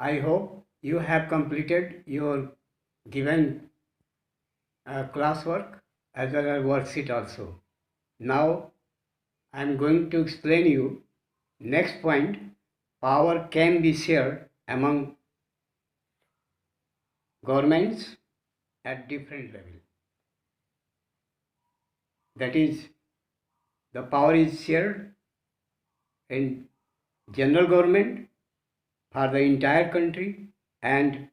I hope you have completed your given classwork as well as worksheet also. Now I am going to explain you next point. Power can be shared among governments at different level. That is, the power is shared in general government for the entire country and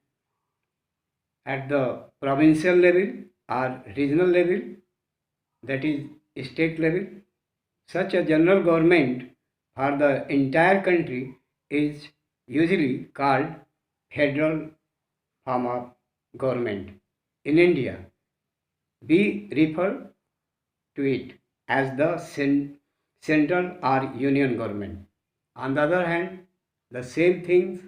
at the provincial level or regional level, that is state level. Such a general government for the entire country is usually called federal form of government. In India, we refer to it as the central or union government. On the other hand, the same things,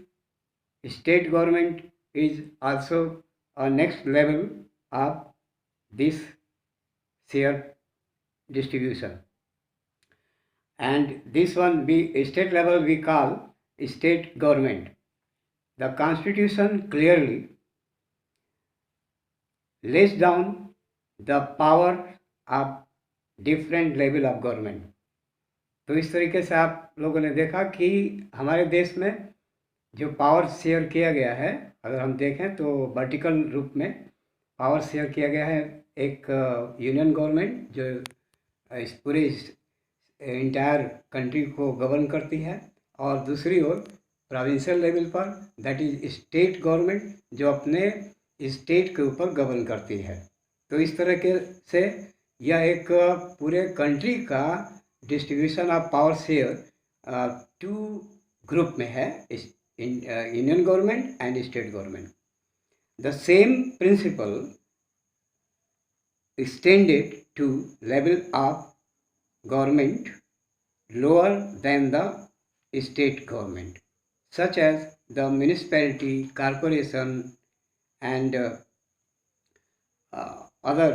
state government is also a next level of this share distribution. And this one we state level we call state government. The constitution clearly lays down the power of different level of government. तो इस तरीके से आप लोगों ने देखा कि हमारे देश में जो पावर शेयर किया गया है, अगर हम देखें तो वर्टिकल रूप में पावर शेयर किया गया है। एक यूनियन गवर्नमेंट जो इस पूरे इंटायर कंट्री को गवर्न करती है, और दूसरी ओर प्रोविंशियल लेवल पर दैट इज स्टेट गवर्नमेंट जो अपने स्टेट के ऊपर गवर्न करती है। तो इस तरह के से यह एक पूरे कंट्री का distribution of power share to group में है, union government and state government. The same principle extended to level of government lower than the state government, such as the municipality, corporation, and other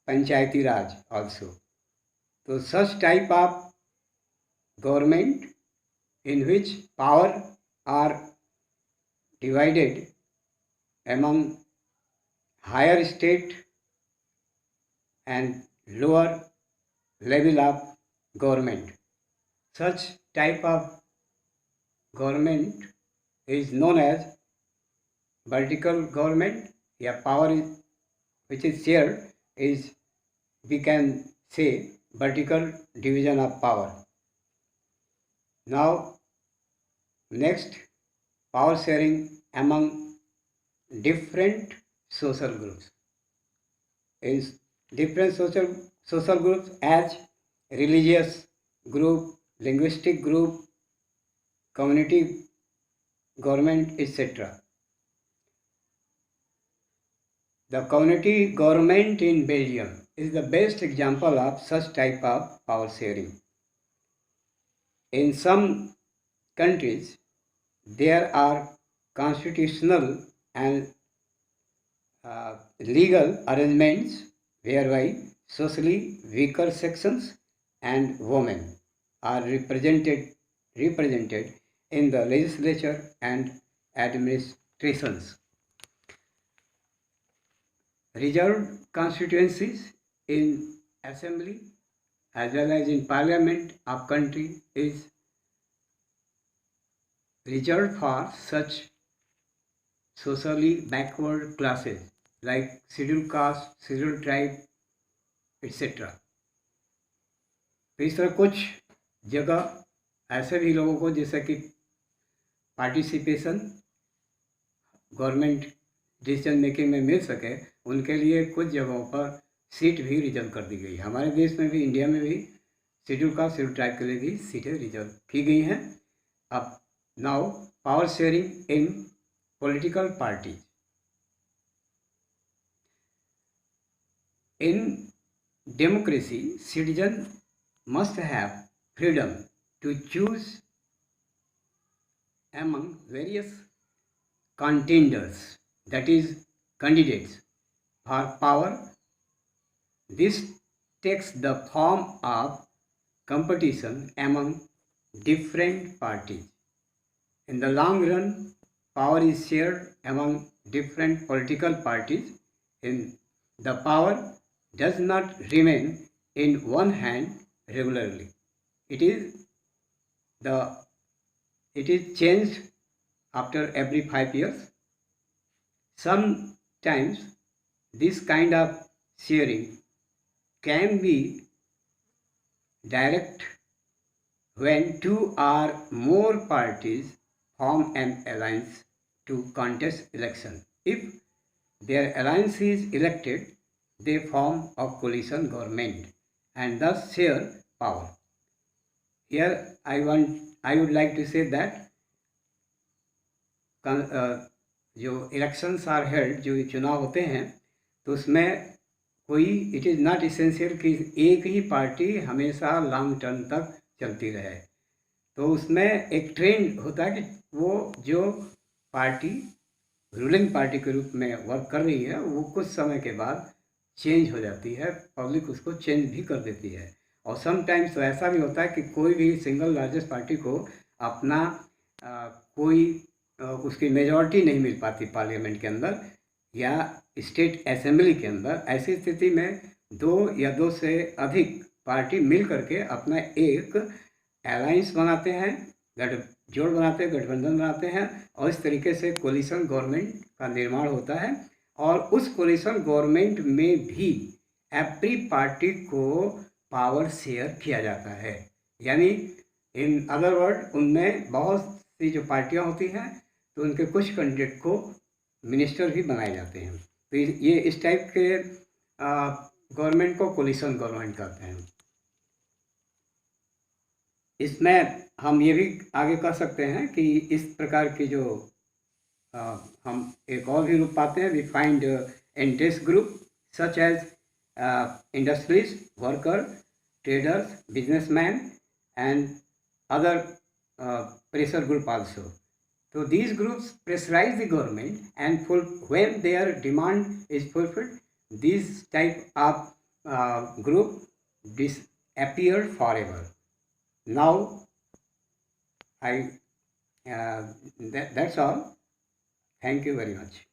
panchayati raj also. So such type of government in which power are divided among higher state and lower level of government. Such type of government is known as vertical government. Yeah, power is, which is shared is, we can say, vertical division of power. Now next, power sharing among different social groups. In different social groups as religious group, linguistic group, community government, etc. The community government in Belgium is the best example of such type of power sharing. In some countries, there are constitutional and legal arrangements whereby socially weaker sections and women are represented in the legislature and administrations. Reserved constituencies in assembly as well as in parliament of country is reserved for such socially backward classes like scheduled caste, scheduled tribe, etc. तो इस तरह कुछ जगह ऐसे भी लोगों को, जैसा कि पार्टिसिपेशन गवर्नमेंट डिसीजन मेकिंग में मिल सके, उनके लिए कुछ जगहों पर सीट भी रिजर्व कर दी गई। हमारे देश में भी, इंडिया में भी शेड्यूल कास्ट, शेड्यूल ट्राइब के लिए भी सीटें रिजर्व की गई हैं। अब now power sharing in political parties. In democracy, citizens must have freedom to choose among various contenders, that is, candidates for power. This takes the form of competition among different parties. In the long run, power is shared among different political parties. In the power does not remain in one hand regularly. It is changed after every 5 years. Sometimes this kind of sharing can be direct when two or more parties form an alliance to contest election. If their alliance is elected, they form a coalition government and thus share power. Here I would like to say that जो elections are held, जो चुनाव होते हैं, तो उसमें कोई it is not essential कि एक ही पार्टी हमेशा लॉन्ग टर्म तक चलती रहे। तो उसमें एक ट्रेंड होता है कि वो जो पार्टी रूलिंग पार्टी के रूप में वर्क कर रही है वो कुछ समय के बाद चेंज हो जाती है, पब्लिक उसको चेंज भी कर देती है। और समटाइम्स तो ऐसा भी होता है कि कोई भी सिंगल लार्जेस्ट पार्टी को अपना कोई उसकी मेजॉरिटी नहीं मिल पाती पार्लियामेंट के अंदर या स्टेट असेंबली के अंदर। ऐसी स्थिति में दो या दो से अधिक पार्टी मिल करके अपना एक अलायंस बनाते हैं, गठजोड़ बनाते हैं, गठबंधन बनाते हैं और इस तरीके से कोलिशन गवर्नमेंट का निर्माण होता है। और उस कोलिशन गवर्नमेंट में भी एवरी पार्टी को पावर शेयर किया जाता है, यानी इन अदर वर्ड उनमें बहुत सी जो पार्टियां होती हैं तो उनके कुछ कैंडिडेट को मिनिस्टर भी बनाए जाते हैं। तो ये इस टाइप के गवर्नमेंट को कोलिशन गवर्नमेंट कहते हैं। इसमें हम ये भी आगे कर सकते हैं कि इस प्रकार की जो हम एक और भी रूप पाते हैं, we find interest group such as industries, worker, traders, businessman and other pressure group also. So these groups pressurize the government and when their demand is fulfilled, this type of group disappeared forever. Now that's all. Thank you very much.